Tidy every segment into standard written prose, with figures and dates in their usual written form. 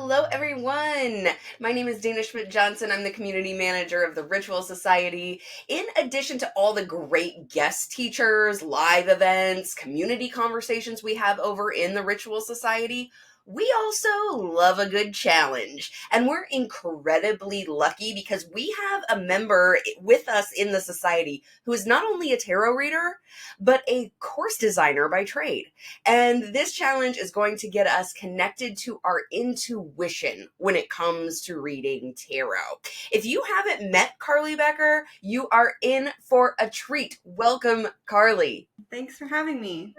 Hello, everyone. My name is Dana Schmidt-Johnson. I'm the community manager of the Ritual Society. In addition to all the great guest teachers, live events, community conversations we have over in the Ritual Society, we also love a good challenge. And we're incredibly lucky because we have a member with us in the society who is not only a tarot reader, but a course designer by trade. And this challenge is going to get us connected to our intuition when it comes to reading tarot. If you haven't met Carly Becker, you are in for a treat. Welcome, Carly. Thanks for having me.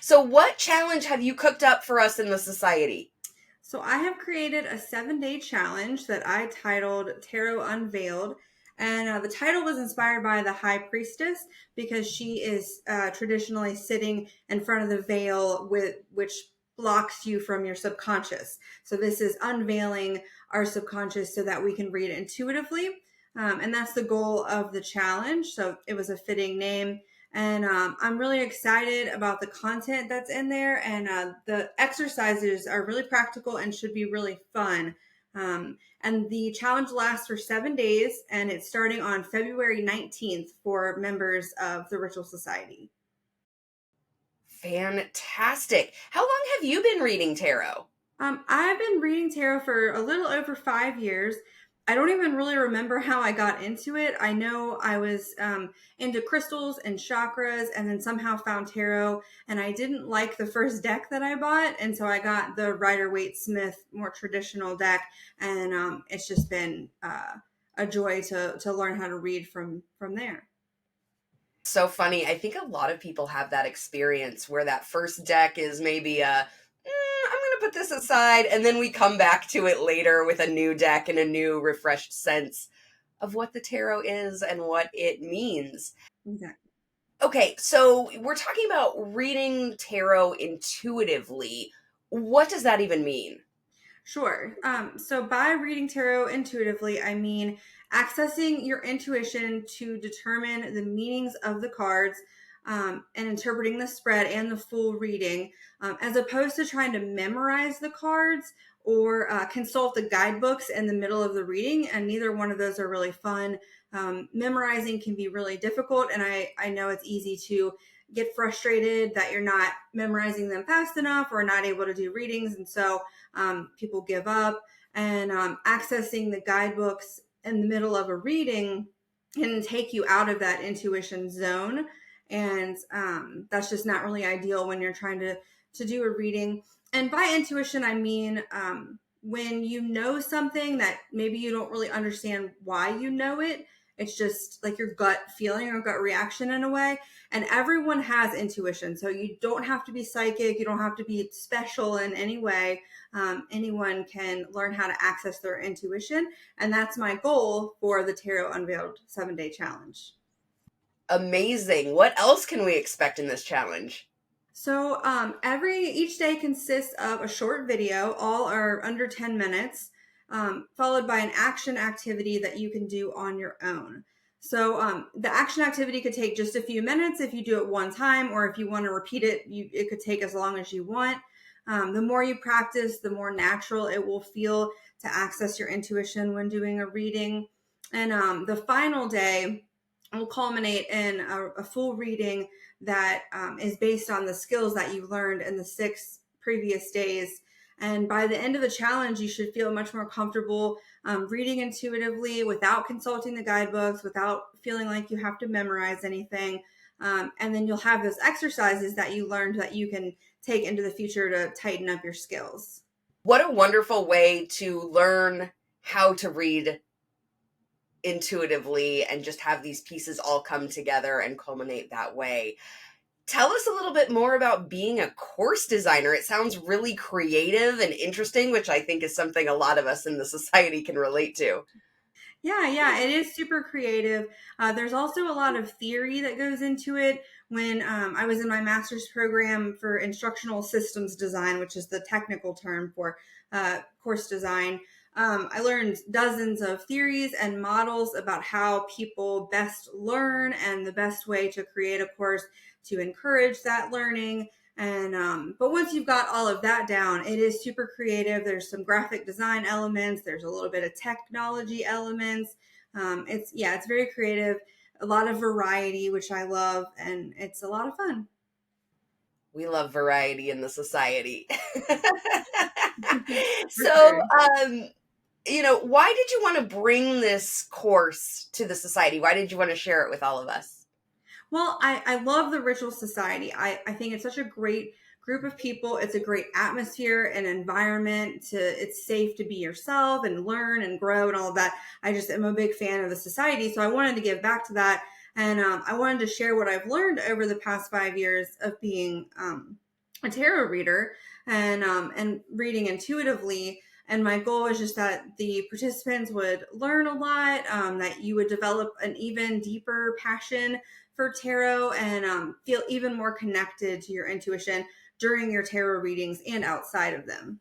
So, what challenge have you cooked up for us in the society? So, I have created a 7-day challenge that I titled Tarot Unveiled. And the title was inspired by the High Priestess because she is traditionally sitting in front of the veil, which blocks you from your subconscious. So, this is unveiling our subconscious so that we can read intuitively. And that's the goal of the challenge. So, it was a fitting name. And I'm really excited about the content that's in there. And the exercises are really practical and should be really fun. And the challenge lasts for 7 days, and it's starting on February 19th for members of the Ritual Society. Fantastic. How long have you been reading tarot? I've been reading tarot for a little over 5 years. I don't even really remember how I got into it. I know I was into crystals and chakras and then somehow found tarot, and I didn't like the first deck that I bought. And so I got the Rider-Waite-Smith more traditional deck, and it's just been a joy to learn how to read from there. So funny. I think a lot of people have that experience where that first deck is maybe I'm going to put this aside, and then we come back to it later with a new deck and a new refreshed sense of what the tarot is and what it means. Exactly. Okay, so we're talking about reading tarot intuitively. What does that even mean? Sure. So by reading tarot intuitively, I mean accessing your intuition to determine the meanings of the cards and interpreting the spread and the full reading, as opposed to trying to memorize the cards or consult the guidebooks in the middle of the reading. And neither one of those are really fun. Memorizing can be really difficult, and I know it's easy to get frustrated that you're not memorizing them fast enough or not able to do readings. And so people give up, and accessing the guidebooks in the middle of a reading can take you out of that intuition zone. And that's just not really ideal when you're trying to do a reading. And by intuition, I mean when you know something that maybe you don't really understand why you know it. It's just like your gut feeling or gut reaction in a way. And everyone has intuition. So you don't have to be psychic. You don't have to be special in any way. Anyone can learn how to access their intuition. And that's my goal for the Tarot Unveiled 7-day challenge. Amazing. What else can we expect in this challenge? So each day consists of a short video, all are under 10 minutes, followed by an action activity that you can do on your own. So the action activity could take just a few minutes if you do it one time, or if you want to repeat it, it could take as long as you want. The more you practice, the more natural it will feel to access your intuition when doing a reading. And the final day will culminate in a full reading that is based on the skills that you learned in the 6 previous days. And by the end of the challenge, you should feel much more comfortable reading intuitively without consulting the guidebooks, without feeling like you have to memorize anything. And then you'll have those exercises that you learned that you can take into the future to tighten up your skills. What a wonderful way to learn how to read intuitively and just have these pieces all come together and culminate that way. Tell us a little bit more about being a course designer. It sounds really creative and interesting, which I think is something a lot of us in the society can relate to. Yeah, it is super creative. There's also a lot of theory that goes into it. When I was in my master's program for instructional systems design, which is the technical term for course design, I learned dozens of theories and models about how people best learn and the best way to create a course to encourage that learning. And but once you've got all of that down, it is super creative. There's some graphic design elements. There's a little bit of technology elements. It's very creative. A lot of variety, which I love, and it's a lot of fun. We love variety in the society. For So, sure. um, why did you want to bring this course to the society? Why did you want to share it with all of us? Well, I love the Ritual Society. I think it's such a great group of people. It's a great atmosphere and environment it's safe to be yourself and learn and grow and all of that. I just am a big fan of the society. So I wanted to give back to that. And I wanted to share what I've learned over the past 5 years of being a tarot reader and reading intuitively. And my goal is just that the participants would learn a lot, that you would develop an even deeper passion for tarot and feel even more connected to your intuition during your tarot readings and outside of them.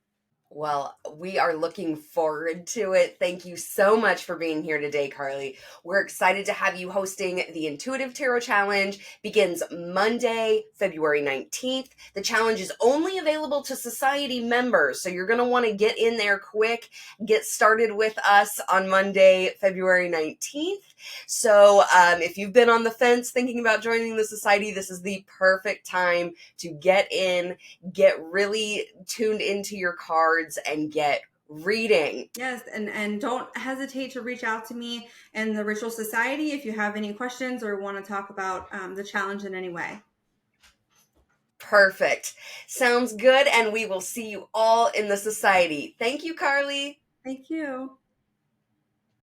Well, we are looking forward to it. Thank you so much for being here today, Carly. We're excited to have you hosting the Intuitive Tarot Challenge. Begins Monday, February 19th. The challenge is only available to society members, so you're going to want to get in there quick, get started with us on Monday, February 19th. So, if you've been on the fence thinking about joining the society, this is the perfect time to get in, get really tuned into your cards, and get reading. Yes, and don't hesitate to reach out to me and the Ritual Society if you have any questions or want to talk about the challenge in any way. Perfect. Sounds good. And we will see you all in the society. Thank you, Carly. Thank you.